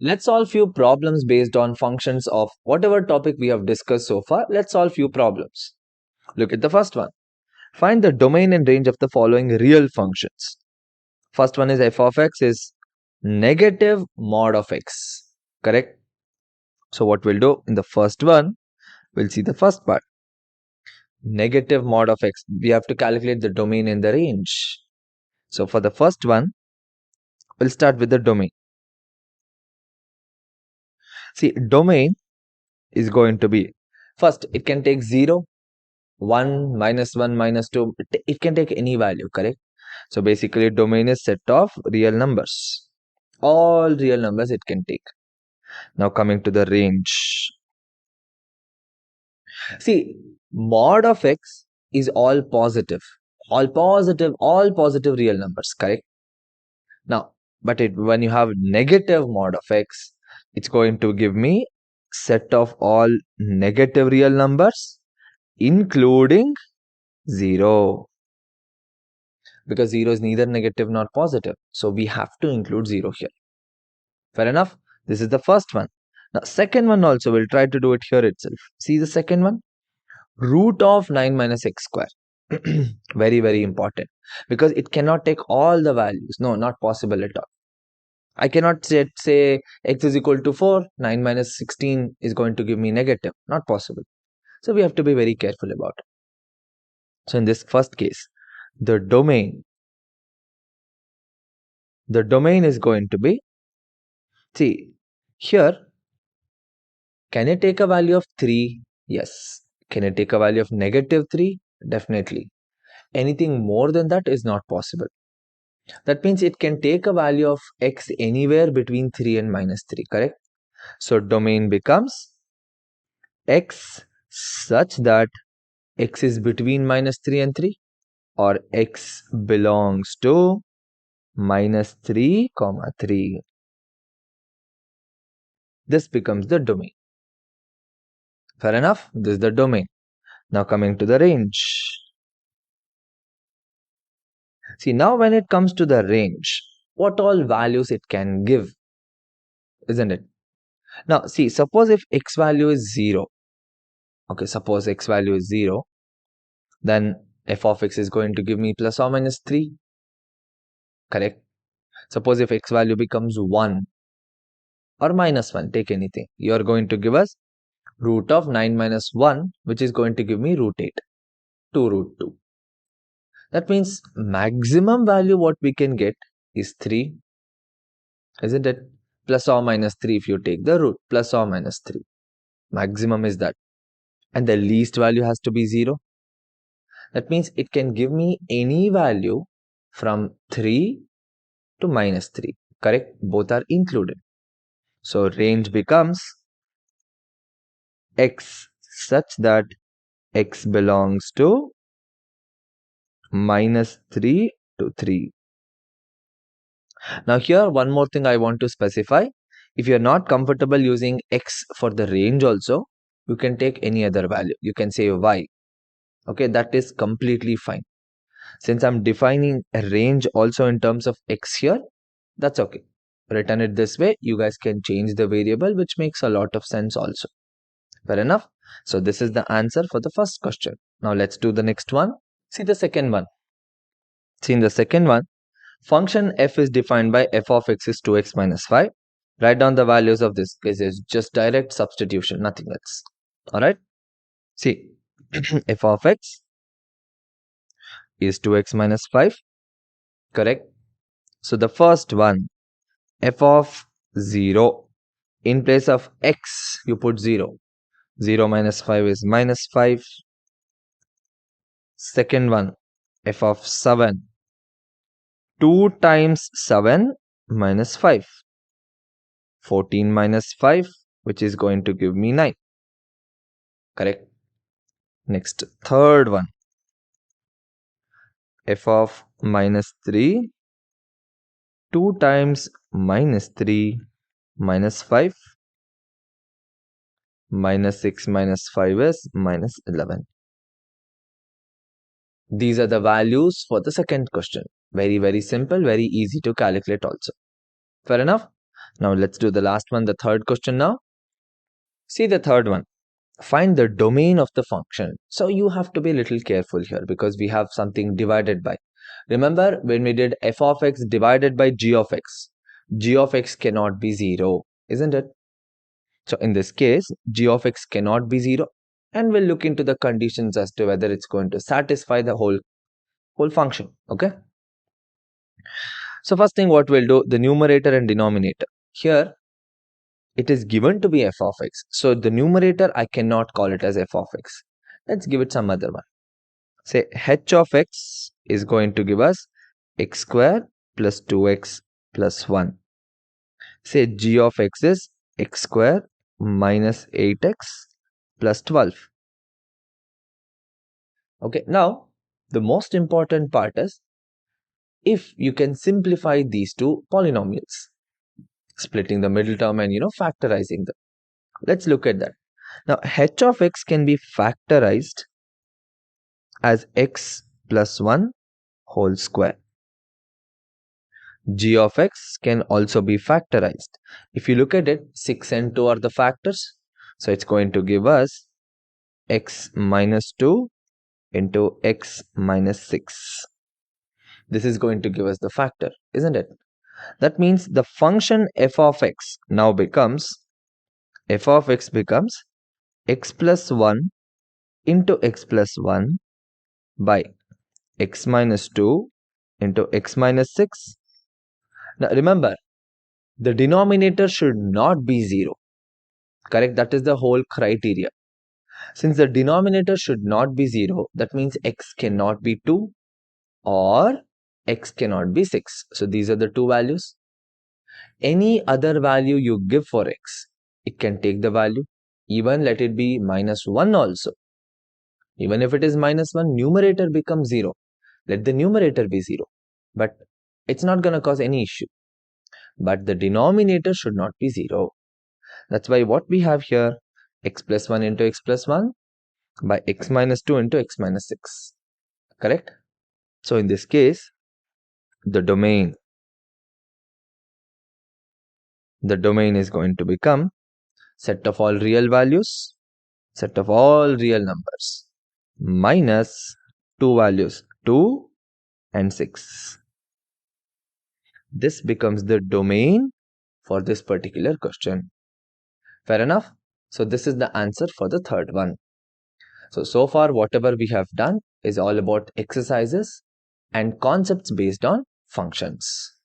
Let's solve few problems based on functions of whatever topic we have discussed so far. Let's solve few problems. Look at the first one. Find the domain and range of the following real functions. First one is f of x is negative mod of x. Correct? So what we'll do in the first one, we'll see the first part. Negative mod of x. We have to calculate the domain and the range. So for the first one, we'll start with the domain. See, domain is going to be, first it can take 0, 1, -1, -2. It can take any value, correct? So basically domain is set of real numbers. All real numbers it can take. Now coming to the range. See, mod of x is all positive. All positive real numbers, correct? Now, but when you have negative mod of x, it's going to give me set of all negative real numbers, including 0. Because 0 is neither negative nor positive. So we have to include 0 here. Fair enough? This is the first one. Now, second one also, we'll try to do it here itself. See the second one? Root of 9 minus x square. Very, very important. Because it cannot take all the values. No, not possible at all. I cannot say x is equal to 4, 9 minus 16 is going to give me negative. Not possible. So we have to be very careful about it. So in this first case, the domain is going to be, see, here, can it take a value of 3? Yes. Can it take a value of -3? Definitely. Anything more than that is not possible. That means it can take a value of x anywhere between 3 and -3, correct? So domain becomes x such that x is between -3 and 3, or x belongs to -3, 3. This becomes the domain. Fair enough? This is the domain. Now coming to the range. See, now when it comes to the range, what all values it can give, isn't it? Now, see, suppose if x value is 0. Okay, suppose x value is 0. Then f of x is going to give me plus or minus 3. Correct? Suppose if x value becomes 1 or -1, take anything. You are going to give us root of 9 minus 1, which is going to give me root 8. 2 root 2. That means maximum value what we can get is 3. Isn't it? Plus or minus 3 if you take the root. Plus or minus 3. Maximum is that. And the least value has to be 0. That means it can give me any value from 3 to -3. Correct? Both are included. So range becomes x such that x belongs to -3 to 3. Now here one more thing I want to specify. If you are not comfortable using x for the range also, you can take any other value. You can say y. Okay, that is completely fine. Since I'm defining a range also in terms of x here, that's okay. Written it this way, you guys can change the variable, which makes a lot of sense also. Fair enough? So this is the answer for the first question. Now let's do the next one. See the second one. See in the second one, function f is defined by f of x is 2x minus 5. Write down the values of this. This is just direct substitution, nothing else. Alright? See, f of x is 2x minus 5. Correct? So the first one, f of 0. In place of x, you put 0. 0 minus 5 is -5. Second one, f of 7. 2 times 7 minus 5. 14 minus 5, which is going to give me 9. Correct? Next, third one. F of -3. 2 times -3 minus 5. -6 minus 5 is -11. These are the values for the second question. Very, very simple, very easy to calculate also. Fair enough? Now let's do the last one, the third question now. See the third one. Find the domain of the function. So you have to be a little careful here because we have something divided by. Remember when we did f of x divided by g of x cannot be 0, isn't it? So in this case, g of x cannot be 0, and we'll look into the conditions as to whether it's going to satisfy the whole function. Okay. So first thing what we'll do, the numerator and denominator. Here it is given to be f of x. So the numerator I cannot call it as f of x. Let's give it some other one. Say h of x is going to give us x square plus 2x plus 1. Say g of x is x square minus 8x plus 12. Okay, now the most important part is if you can simplify these two polynomials, splitting the middle term and factorizing them. Let's look at that. Now h of x can be factorized as x plus 1 whole square. G of x can also be factorized. If you look at it, 6 and 2 are the factors. So it's going to give us x minus 2 into x minus 6. This is going to give us the factor, isn't it? That means the function f of x now becomes x plus 1 into x plus 1 by x minus 2 into x minus 6. Now remember, the denominator should not be 0. Correct? That is the whole criteria. Since the denominator should not be 0, that means x cannot be 2 or x cannot be 6. So these are the two values. Any other value you give for x, it can take the value. Even let it be minus 1 also. Even if it is minus 1, numerator becomes 0. Let the numerator be 0. But it's not going to cause any issue. But the denominator should not be 0. That's why what we have here, x plus 1 into x plus 1 by x minus 2 into x minus 6. Correct? So in this case, the domain is going to become set of all real values, set of all real numbers, minus two values, 2 and 6. This becomes the domain for this particular question. Fair enough? So this is the answer for the third one. So far whatever we have done is all about exercises and concepts based on functions.